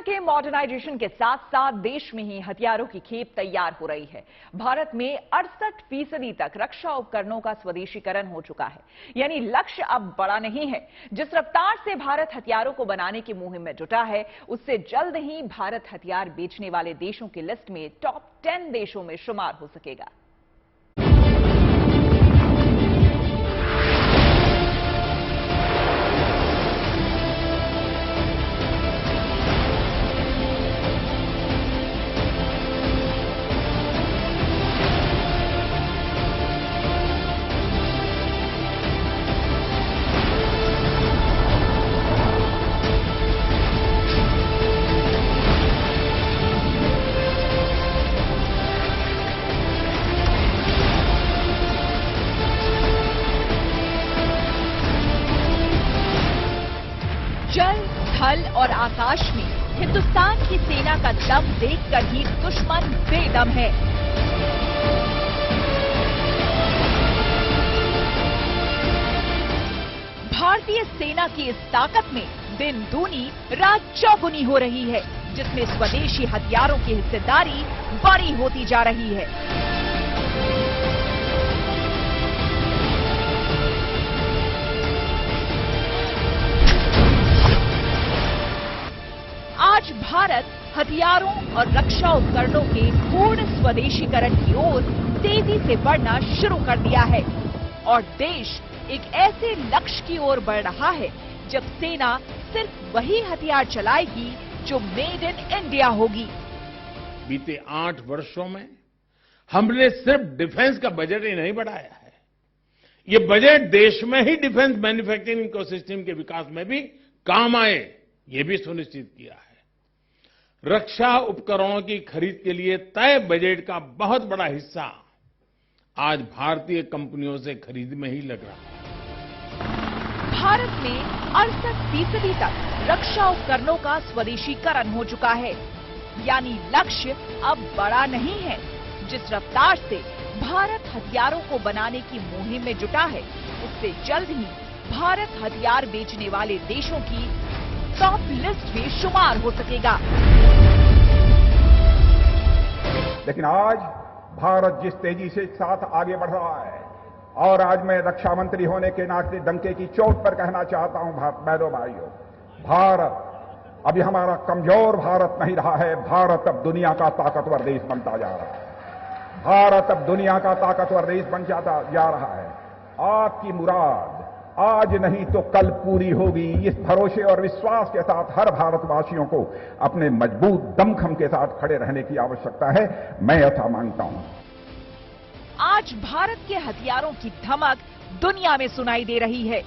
के मॉडर्नाइजेशन के साथ साथ देश में ही हथियारों की खेप तैयार हो रही है। भारत में 68% तक रक्षा उपकरणों का स्वदेशीकरण हो चुका है। यानी लक्ष्य अब बड़ा नहीं है। जिस रफ्तार से भारत हथियारों को बनाने की मुहिम में जुटा है, उससे जल्द ही भारत हथियार बेचने वाले देशों की लिस्ट में टॉप 10 देशों में शुमार हो सकेगा। जल, थल और आकाश में हिंदुस्तान की सेना का दम देखकर ही दुश्मन बेदम है। भारतीय सेना की इस ताकत में दिन दूनी रात चौगुनी हो रही है, जिसमें स्वदेशी हथियारों की हिस्सेदारी बड़ी होती जा रही है। आज भारत हथियारों और रक्षा उपकरणों के पूर्ण स्वदेशीकरण की ओर तेजी से बढ़ना शुरू कर दिया है और देश एक ऐसे लक्ष्य की ओर बढ़ रहा है जब सेना सिर्फ वही हथियार चलाएगी जो मेड इन इंडिया होगी। बीते 8 वर्षों में हमने सिर्फ डिफेंस का बजट ही नहीं बढ़ाया है, ये बजट देश में ही डिफेंस मैन्युफैक्चरिंग इकोसिस्टम के विकास में भी काम आए, ये भी सुनिश्चित किया है। रक्षा उपकरणों की खरीद के लिए तय बजट का बहुत बड़ा हिस्सा आज भारतीय कंपनियों से खरीद में ही लग रहा है। भारत में 68% तक रक्षा उपकरणों का स्वदेशीकरण हो चुका है। यानी लक्ष्य अब बड़ा नहीं है। जिस रफ्तार से भारत हथियारों को बनाने की मुहिम में जुटा है, उससे जल्द ही भारत हथियार बेचने वाले देशों की टॉप लिस्ट में शुमार हो सकेगा। लेकिन आज भारत जिस तेजी से साथ आगे बढ़ रहा है, और आज मैं रक्षा मंत्री होने के नाते डंके की चोट पर कहना चाहता हूं, बहनों भाइयों, भारत अभी हमारा कमजोर भारत नहीं रहा है। भारत अब दुनिया का ताकतवर देश बनता जा रहा है। भारत अब दुनिया का ताकतवर देश बन जाता जा रहा है। आपकी मुराद आज नहीं तो कल पूरी होगी, इस भरोसे और विश्वास के साथ हर भारतवासियों को अपने मजबूत दमखम के साथ खड़े रहने की आवश्यकता है। मैं ऐसा मानता हूं। आज भारत के हथियारों की धमक दुनिया में सुनाई दे रही है।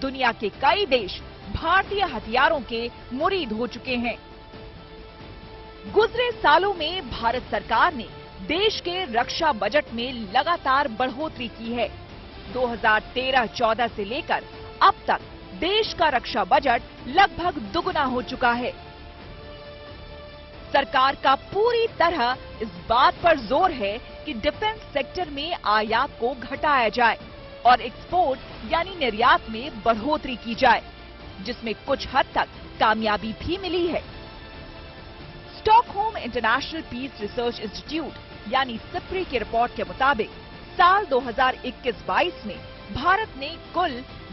दुनिया के कई देश भारतीय हथियारों के मुरीद हो चुके हैं। गुजरे सालों में भारत सरकार ने देश के रक्षा बजट में लगातार बढ़ोतरी की है। 2013-14 से लेकर अब तक देश का रक्षा बजट लगभग दुगुना हो चुका है। सरकार का पूरी तरह इस बात पर जोर है कि डिफेंस सेक्टर में आयात को घटाया जाए और एक्सपोर्ट यानी निर्यात में बढ़ोतरी की जाए, जिसमें कुछ हद तक कामयाबी भी मिली है। Stockholm International Peace Research Institute यानी सिप्री की रिपोर्ट के मुताबिक साल 2021-22 में भारत ने कुल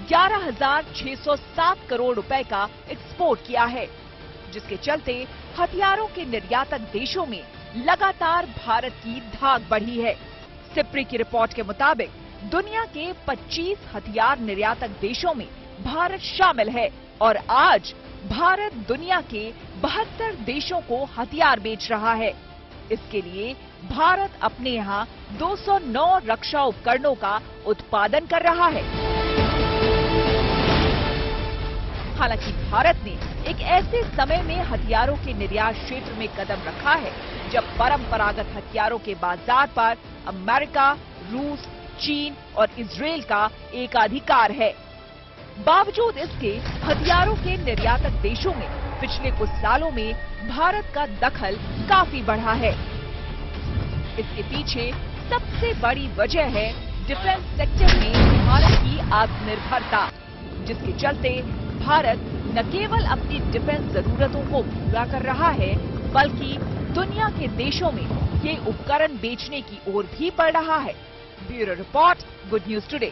11,607 करोड़ रुपए का एक्सपोर्ट किया है, जिसके चलते हथियारों के निर्यातक देशों में लगातार भारत की धाक बढ़ी है। सिप्री की रिपोर्ट के मुताबिक दुनिया के 25 हथियार निर्यातक देशों में भारत शामिल है और आज भारत दुनिया के 72 देशों को हथियार बेच रहा है। इसके लिए भारत अपने यहाँ 209 रक्षा उपकरणों का उत्पादन कर रहा है। हालांकि भारत ने एक ऐसे समय में हथियारों के निर्यात क्षेत्र में कदम रखा है जब परंपरागत हथियारों के बाजार पर अमेरिका, रूस, चीन और इजराइल का एकाधिकार है। बावजूद इसके हथियारों के निर्यातक देशों में पिछले कुछ सालों में भारत का दखल काफी बढ़ा है। इसके पीछे सबसे बड़ी वजह है डिफेंस सेक्टर में भारत की आत्मनिर्भरता, जिसके चलते भारत न केवल अपनी डिफेंस जरूरतों को पूरा कर रहा है, बल्कि दुनिया के देशों में ये उपकरण बेचने की ओर भी बढ़ रहा है। Bureau report, good news today.